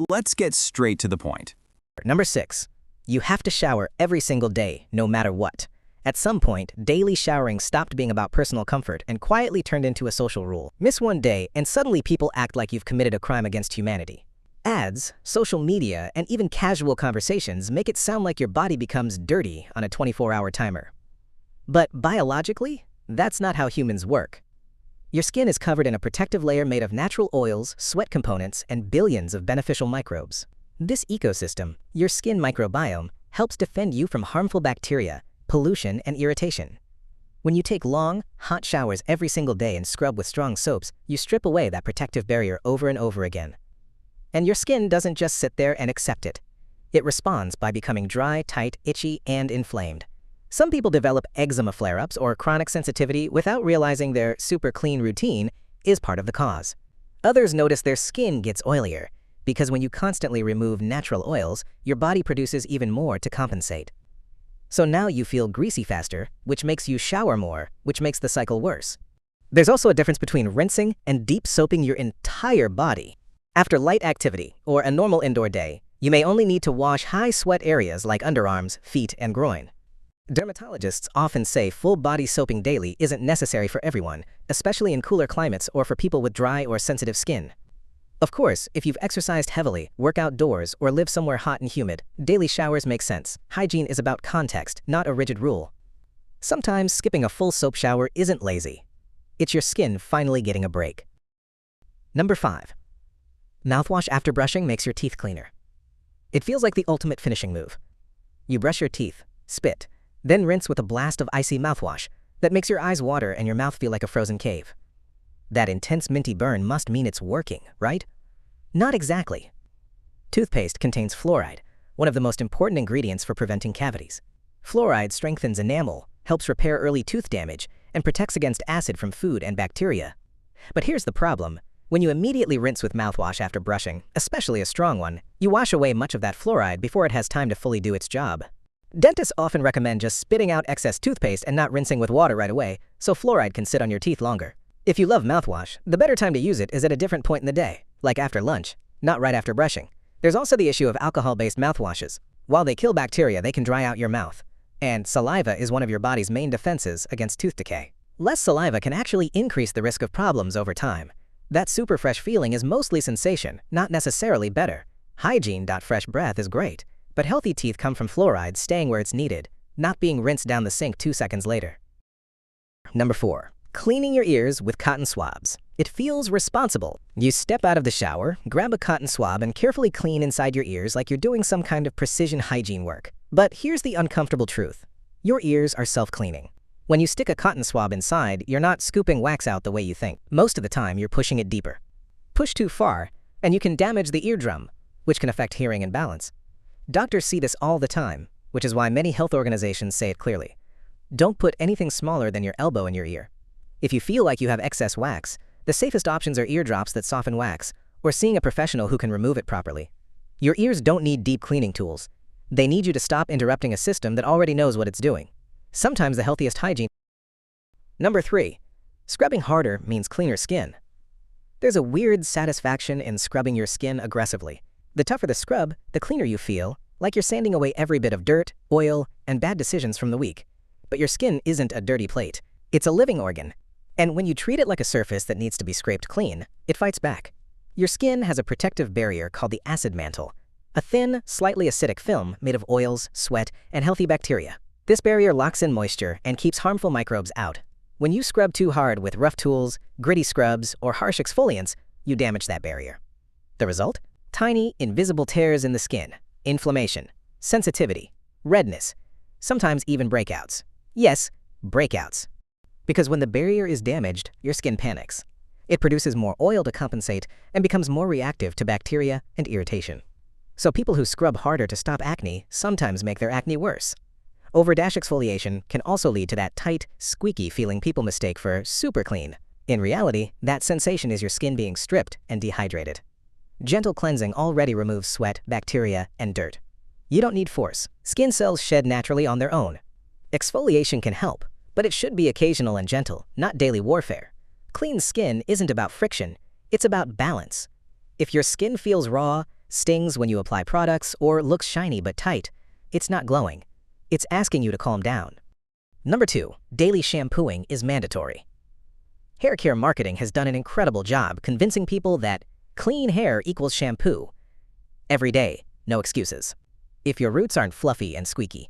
Let's get straight to the point. Number 6. You have to shower every single day, no matter what. At some point, daily showering stopped being about personal comfort and quietly turned into a social rule. Miss one day, and suddenly people act like you've committed a crime against humanity. Ads, social media, and even casual conversations make it sound like your body becomes dirty on a 24-hour timer. But biologically, that's not how humans work. Your skin is covered in a protective layer made of natural oils, sweat components, and billions of beneficial microbes. This ecosystem, your skin microbiome, helps defend you from harmful bacteria, pollution, and irritation. When you take long, hot showers every single day and scrub with strong soaps, you strip away that protective barrier over and over again. And your skin doesn't just sit there and accept it. It responds by becoming dry, tight, itchy, and inflamed. Some people develop eczema flare-ups or chronic sensitivity without realizing their super clean routine is part of the cause. Others notice their skin gets oilier, because when you constantly remove natural oils, your body produces even more to compensate. So now you feel greasy faster, which makes you shower more, which makes the cycle worse. There's also a difference between rinsing and deep soaping your entire body. After light activity, or a normal indoor day, you may only need to wash high sweat areas like underarms, feet, and groin. Dermatologists often say full body soaping daily isn't necessary for everyone, especially in cooler climates or for people with dry or sensitive skin. Of course, if you've exercised heavily, work outdoors, or live somewhere hot and humid, daily showers make sense. Hygiene is about context, not a rigid rule. Sometimes skipping a full soap shower isn't lazy. It's your skin finally getting a break. Number 5. Mouthwash after brushing makes your teeth cleaner. It feels like the ultimate finishing move. You brush your teeth, spit, then rinse with a blast of icy mouthwash that makes your eyes water and your mouth feel like a frozen cave. That intense minty burn must mean it's working, right? Not exactly. Toothpaste contains fluoride, one of the most important ingredients for preventing cavities. Fluoride strengthens enamel, helps repair early tooth damage, and protects against acid from food and bacteria. But here's the problem. When you immediately rinse with mouthwash after brushing, especially a strong one, you wash away much of that fluoride before it has time to fully do its job. Dentists often recommend just spitting out excess toothpaste and not rinsing with water right away, so fluoride can sit on your teeth longer. If you love mouthwash, the better time to use it is at a different point in the day, like after lunch, not right after brushing. There's also the issue of alcohol-based mouthwashes. While they kill bacteria, they can dry out your mouth. And saliva is one of your body's main defenses against tooth decay. Less saliva can actually increase the risk of problems over time. That super fresh feeling is mostly sensation, not necessarily better. Hygiene. Fresh breath is great, but healthy teeth come from fluoride staying where it's needed, not being rinsed down the sink 2 seconds later. Number 4. Cleaning your ears with cotton swabs. It feels responsible. You step out of the shower, grab a cotton swab, and carefully clean inside your ears like you're doing some kind of precision hygiene work. But here's the uncomfortable truth. Your ears are self-cleaning. When you stick a cotton swab inside, you're not scooping wax out the way you think. Most of the time, you're pushing it deeper. Push too far, and you can damage the eardrum, which can affect hearing and balance. Doctors see this all the time, which is why many health organizations say it clearly. Don't put anything smaller than your elbow in your ear. If you feel like you have excess wax, the safest options are eardrops that soften wax, or seeing a professional who can remove it properly. Your ears don't need deep cleaning tools. They need you to stop interrupting a system that already knows what it's doing. Sometimes the healthiest hygiene. Number 3. Scrubbing harder means cleaner skin. There's a weird satisfaction in scrubbing your skin aggressively. The tougher the scrub, the cleaner you feel, like you're sanding away every bit of dirt, oil, and bad decisions from the week. But your skin isn't a dirty plate. It's a living organ. And when you treat it like a surface that needs to be scraped clean, it fights back. Your skin has a protective barrier called the acid mantle, a thin, slightly acidic film made of oils, sweat, and healthy bacteria. This barrier locks in moisture and keeps harmful microbes out. When you scrub too hard with rough tools, gritty scrubs, or harsh exfoliants, you damage that barrier. The result? Tiny, invisible tears in the skin, inflammation, sensitivity, redness, sometimes even breakouts. Yes, breakouts. Because when the barrier is damaged, your skin panics. It produces more oil to compensate and becomes more reactive to bacteria and irritation. So people who scrub harder to stop acne sometimes make their acne worse. Over-dash exfoliation can also lead to that tight, squeaky feeling people mistake for super clean. In reality, that sensation is your skin being stripped and dehydrated. Gentle cleansing already removes sweat, bacteria, and dirt. You don't need force. Skin cells shed naturally on their own. Exfoliation can help, but it should be occasional and gentle, not daily warfare. Clean skin isn't about friction, it's about balance. If your skin feels raw, stings when you apply products, or looks shiny but tight, it's not glowing. It's asking you to calm down. Number 2. Daily shampooing is mandatory. Hair care marketing has done an incredible job convincing people that clean hair equals shampoo. Every day, no excuses. If your roots aren't fluffy and squeaky,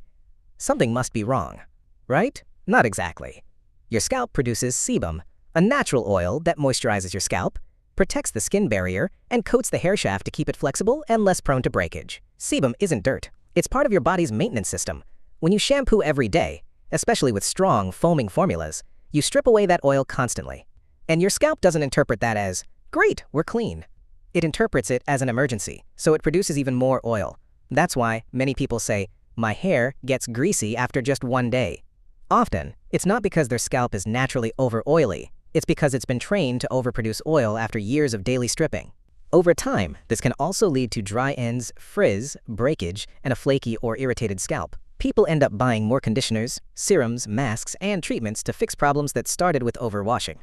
something must be wrong, right? Not exactly. Your scalp produces sebum, a natural oil that moisturizes your scalp, protects the skin barrier, and coats the hair shaft to keep it flexible and less prone to breakage. Sebum isn't dirt. It's part of your body's maintenance system. When you shampoo every day, especially with strong, foaming formulas, you strip away that oil constantly. And your scalp doesn't interpret that as, great, we're clean. It interprets it as an emergency, so it produces even more oil. That's why many people say, my hair gets greasy after just one day. Often, it's not because their scalp is naturally over-oily. It's because it's been trained to overproduce oil after years of daily stripping. Over time, this can also lead to dry ends, frizz, breakage, and a flaky or irritated scalp. People end up buying more conditioners, serums, masks, and treatments to fix problems that started with overwashing.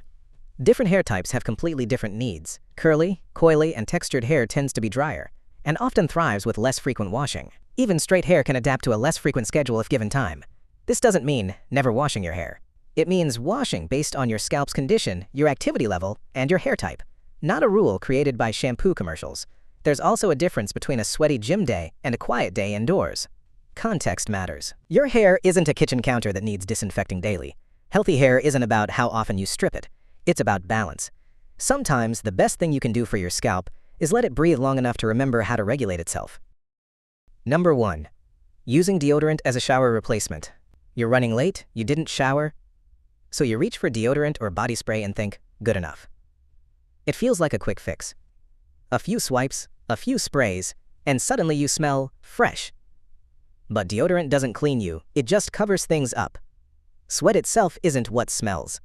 Different hair types have completely different needs. Curly, coily, and textured hair tends to be drier, and often thrives with less frequent washing. Even straight hair can adapt to a less frequent schedule if given time. This doesn't mean never washing your hair. It means washing based on your scalp's condition, your activity level, and your hair type. Not a rule created by shampoo commercials. There's also a difference between a sweaty gym day and a quiet day indoors. Context matters. Your hair isn't a kitchen counter that needs disinfecting daily. Healthy hair isn't about how often you strip it. It's about balance. Sometimes the best thing you can do for your scalp is let it breathe long enough to remember how to regulate itself. Number 1. Using deodorant as a shower replacement. You're running late, you didn't shower, so you reach for deodorant or body spray and think, good enough. It feels like a quick fix. A few swipes, a few sprays, and suddenly you smell fresh. But deodorant doesn't clean you, it just covers things up. Sweat itself isn't what smells.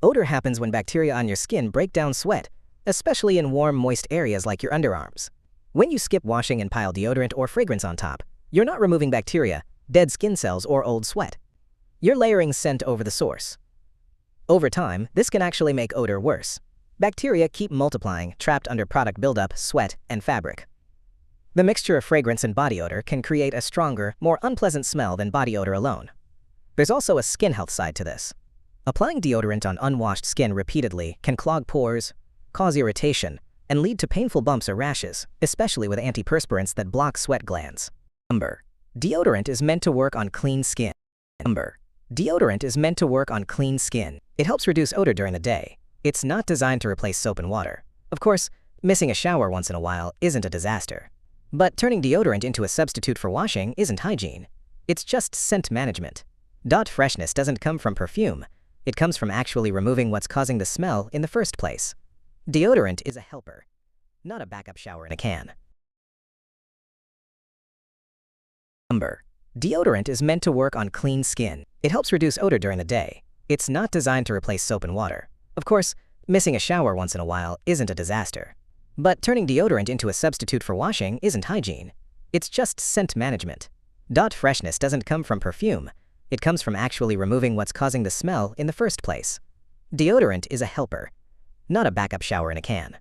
Odor happens when bacteria on your skin break down sweat, especially in warm, moist areas like your underarms. When you skip washing and pile deodorant or fragrance on top, you're not removing bacteria, dead skin cells, or old sweat. You're layering scent over the source. Over time, this can actually make odor worse. Bacteria keep multiplying, trapped under product buildup, sweat, and fabric. The mixture of fragrance and body odor can create a stronger, more unpleasant smell than body odor alone. There's also a skin health side to this. Applying deodorant on unwashed skin repeatedly can clog pores, cause irritation, and lead to painful bumps or rashes, especially with antiperspirants that block sweat glands. Deodorant is meant to work on clean skin. Deodorant is meant to work on clean skin. It helps reduce odor during the day. It's not designed to replace soap and water. Of course, missing a shower once in a while isn't a disaster. But turning deodorant into a substitute for washing isn't hygiene. It's just scent management. Freshness doesn't come from perfume. It comes from actually removing what's causing the smell in the first place. Deodorant is a helper, not a backup shower in a can. Deodorant is meant to work on clean skin. It helps reduce odor during the day. It's not designed to replace soap and water. Of course, missing a shower once in a while isn't a disaster. But turning deodorant into a substitute for washing isn't hygiene. It's just scent management. Freshness doesn't come from perfume. It comes from actually removing what's causing the smell in the first place. Deodorant is a helper, not a backup shower in a can.